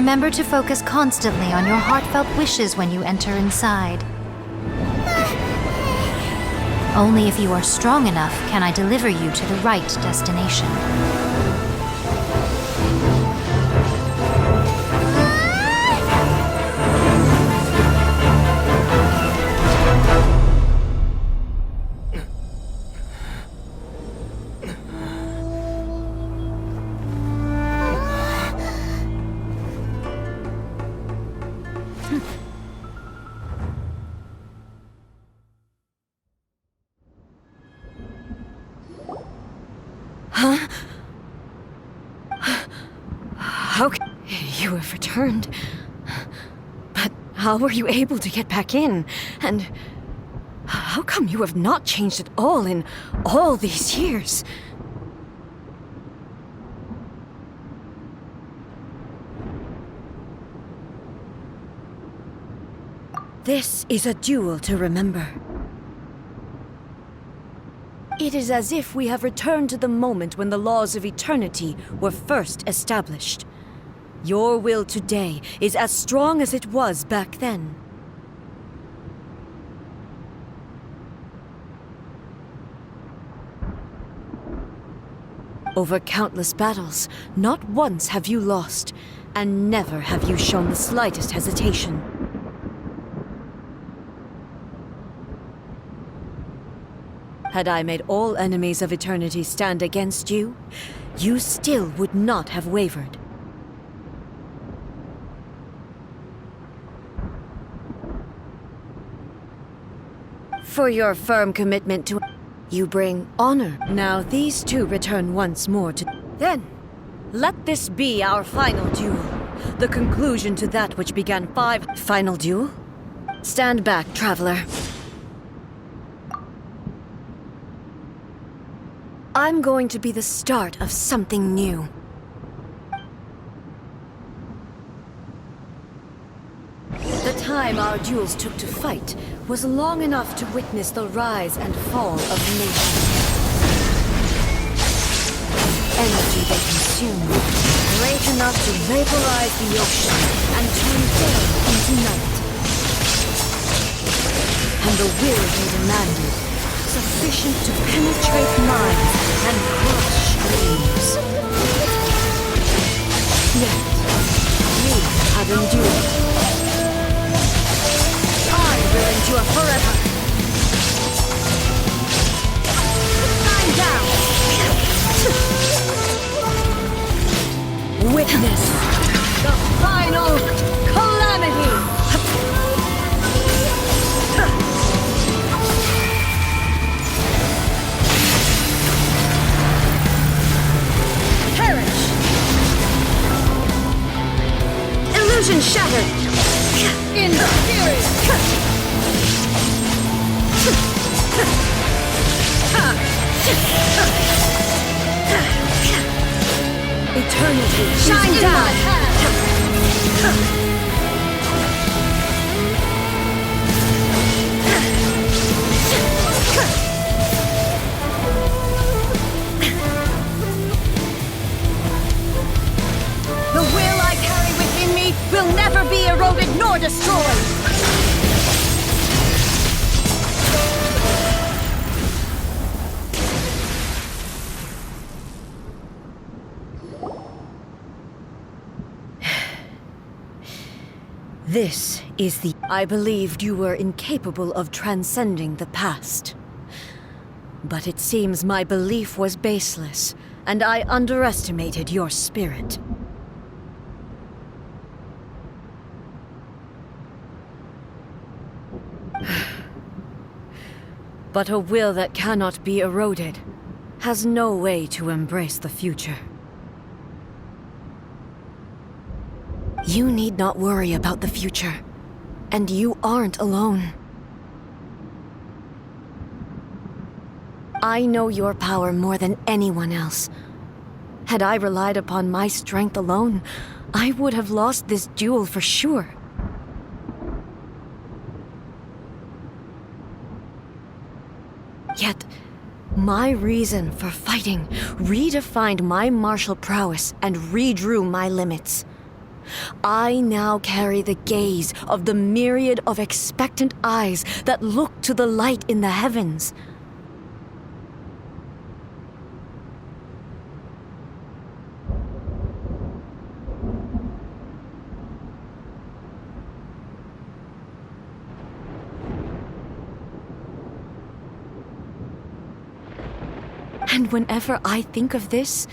Remember to focus constantly on your heartfelt wishes when you enter inside. Only if you are strong enough can I deliver you to the right destination. You have returned. But how were you able to get back in? And how come you have not changed at all in all these years? This is a duel to remember. It is as if we have returned to the moment when the laws of eternity were first established. Your will today is as strong as it was back then. Over countless battles, not once have you lost, and never have you shown the slightest hesitation. Had I made all enemies of eternity stand against you, you still would not have wavered. For your firm commitment to... you bring honor. Now these two return once more to... Then, let this be our final duel. The conclusion to that which began 5... Final duel? Stand back, traveler. I'm going to be the start of something new. The time our duels took to fight was long enough to witness the rise and fall of nations. Energy they consumed, great enough to vaporize the ocean and turn day into night. And the will they demanded, sufficient to penetrate minds and crush dreams. Yet, we have endured. I will endure forever. I'm down. Witness the final calamity. Perish. Illusion shattered. In the fury. Eternity shine down. The will I carry within me will never be eroded nor destroyed. This is the... I believed you were incapable of transcending the past. But it seems my belief was baseless, and I underestimated your spirit. But a will that cannot be eroded has no way to embrace the future. You need not worry about the future, and you aren't alone. I know your power more than anyone else. Had I relied upon my strength alone, I would have lost this duel for sure. Yet, my reason for fighting redefined my martial prowess and redrew my limits. I now carry the gaze of the myriad of expectant eyes that look to the light in the heavens. And whenever I think of this,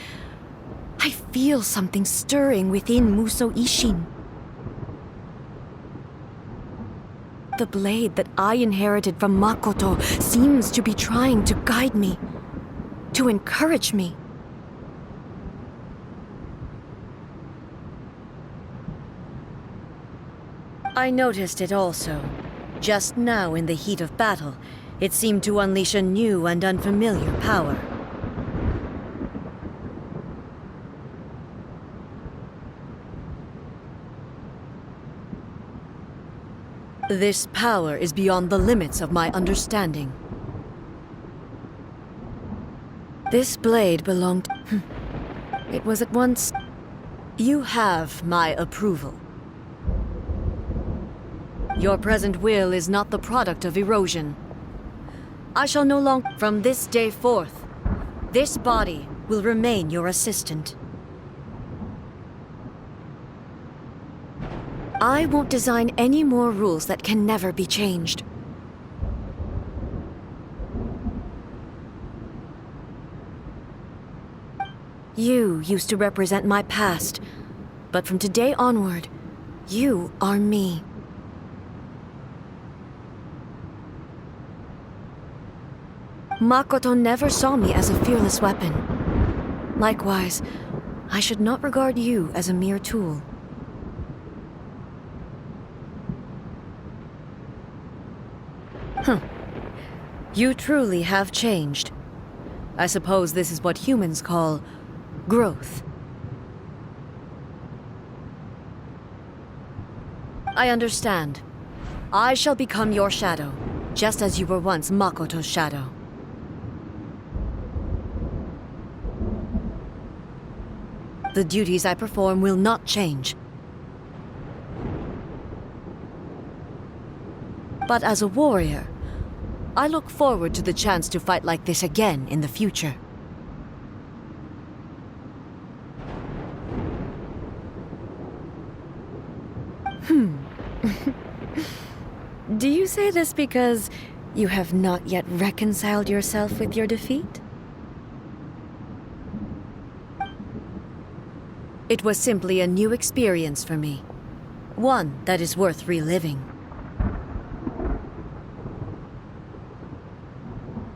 I feel something stirring within Musou Ishin. The blade that I inherited from Makoto seems to be trying to guide me, to encourage me. I noticed it also. Just now in the heat of battle, it seemed to unleash a new and unfamiliar power. This power is beyond the limits of my understanding. This blade belonged... It was at once... You have my approval. Your present will is not the product of erosion. I shall no longer... From this day forth, this body will remain your assistant. I won't design any more rules that can never be changed. You used to represent my past, but from today onward, you are me. Makoto never saw me as a fearless weapon. Likewise, I should not regard you as a mere tool. You truly have changed. I suppose this is what humans call growth. I understand. I shall become your shadow, just as you were once Makoto's shadow. The duties I perform will not change. But as a warrior, I look forward to the chance to fight like this again in the future. Do you say this because you have not yet reconciled yourself with your defeat? It was simply a new experience for me. One that is worth reliving.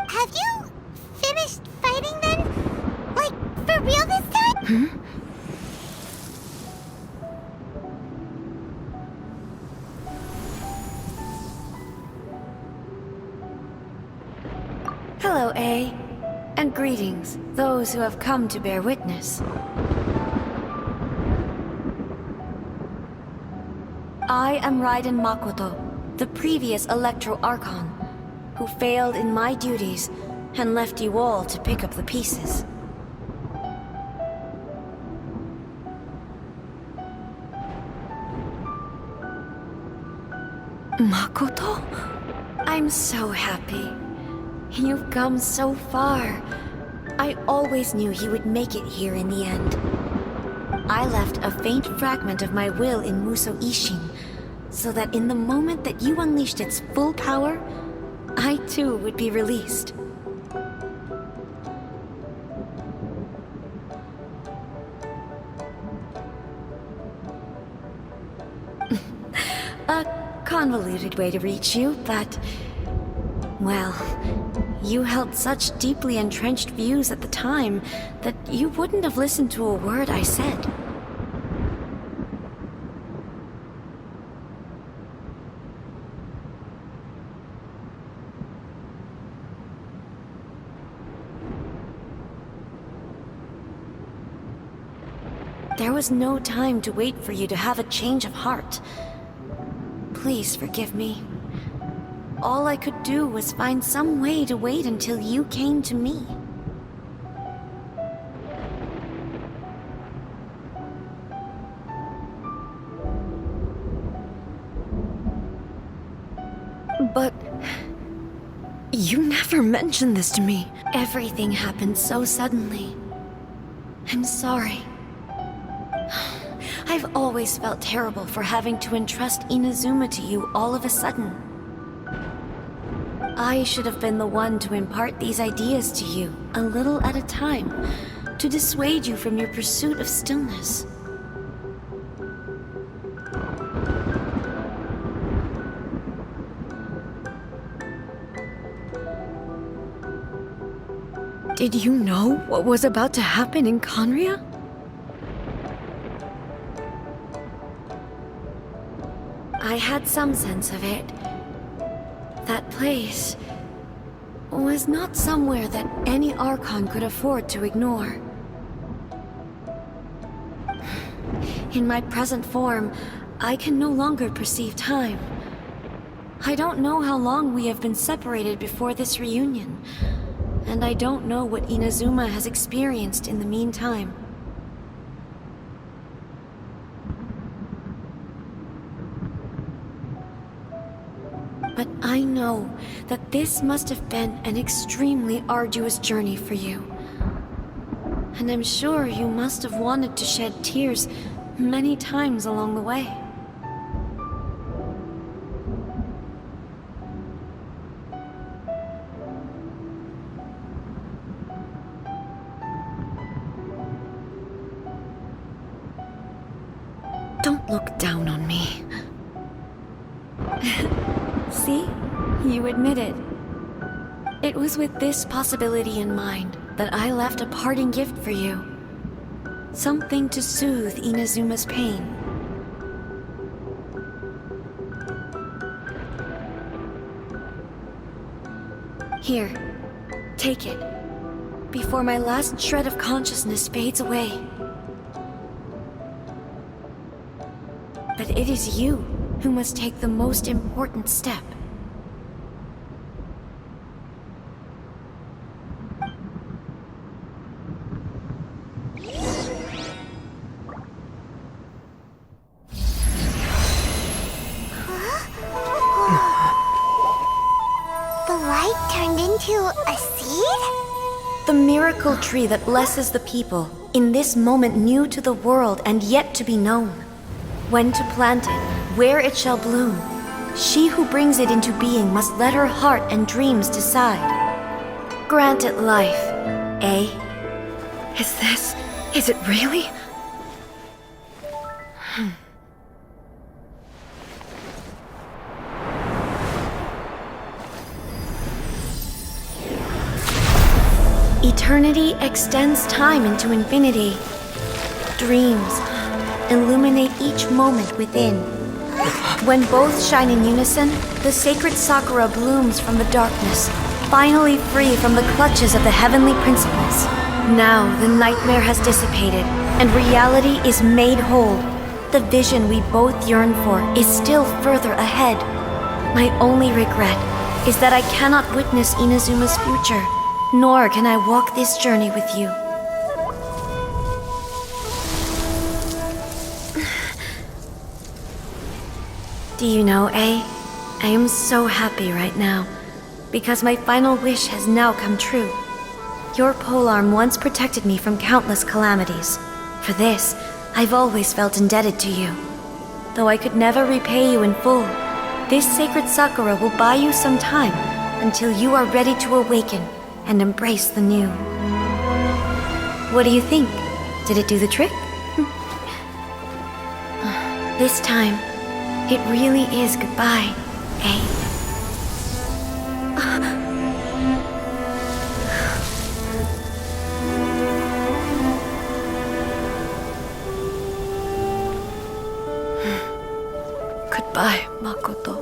Have you finished fighting then? Like, for real this time? Hello, A. And greetings, those who have come to bear witness. I am Raiden Makoto, the previous Electro Archon, who failed in my duties and left you all to pick up the pieces. Makoto? I'm so happy. You've come so far. I always knew you would make it here in the end. I left a faint fragment of my will in Musou Ishin, so that in the moment that you unleashed its full power, I too would be released. A convoluted way to reach you, but... well, you held such deeply entrenched views at the time that you wouldn't have listened to a word I said. There was no time to wait for you to have a change of heart. Please forgive me. All I could do was find some way to wait until you came to me. never mentioned this to me. Everything happened so suddenly. I'm sorry. I've always felt terrible for having to entrust Inazuma to you all of a sudden. I should have been the one to impart these ideas to you, a little at a time, to dissuade you from your pursuit of stillness. Did you know what was about to happen in Conria? I had some sense of it. That place was not somewhere that any Archon could afford to ignore. In my present form, I can no longer perceive time. I don't know how long we have been separated before this reunion, and I don't know what Inazuma has experienced in the meantime. But I know that this must have been an extremely arduous journey for you. And I'm sure you must have wanted to shed tears many times along the way. Don't look down on me. See? You admit it. It was with this possibility in mind that I left a parting gift for you. Something to soothe Inazuma's pain. Here, take it, before my last shred of consciousness fades away. But it is you who must take the most important step. The light turned into a seed? The miracle tree that blesses the people, in this moment new to the world and yet to be known. When to plant it, where it shall bloom. She who brings it into being must let her heart and dreams decide. Grant it life, eh? Is it really? Eternity extends time into infinity. Dreams illuminate each moment within. When both shine in unison, the sacred Sakura blooms from the darkness, finally free from the clutches of the heavenly principles. Now the nightmare has dissipated, and reality is made whole. The vision we both yearn for is still further ahead. My only regret is that I cannot witness Inazuma's future, nor can I walk this journey with you. Do you know, I am so happy right now, because my final wish has now come true. Your polearm once protected me from countless calamities. For this, I've always felt indebted to you. Though I could never repay you in full, this sacred Sakura will buy you some time until you are ready to awaken and embrace the new. What do you think? Did it do the trick? This time, it really is goodbye, eh? Goodbye, Makoto.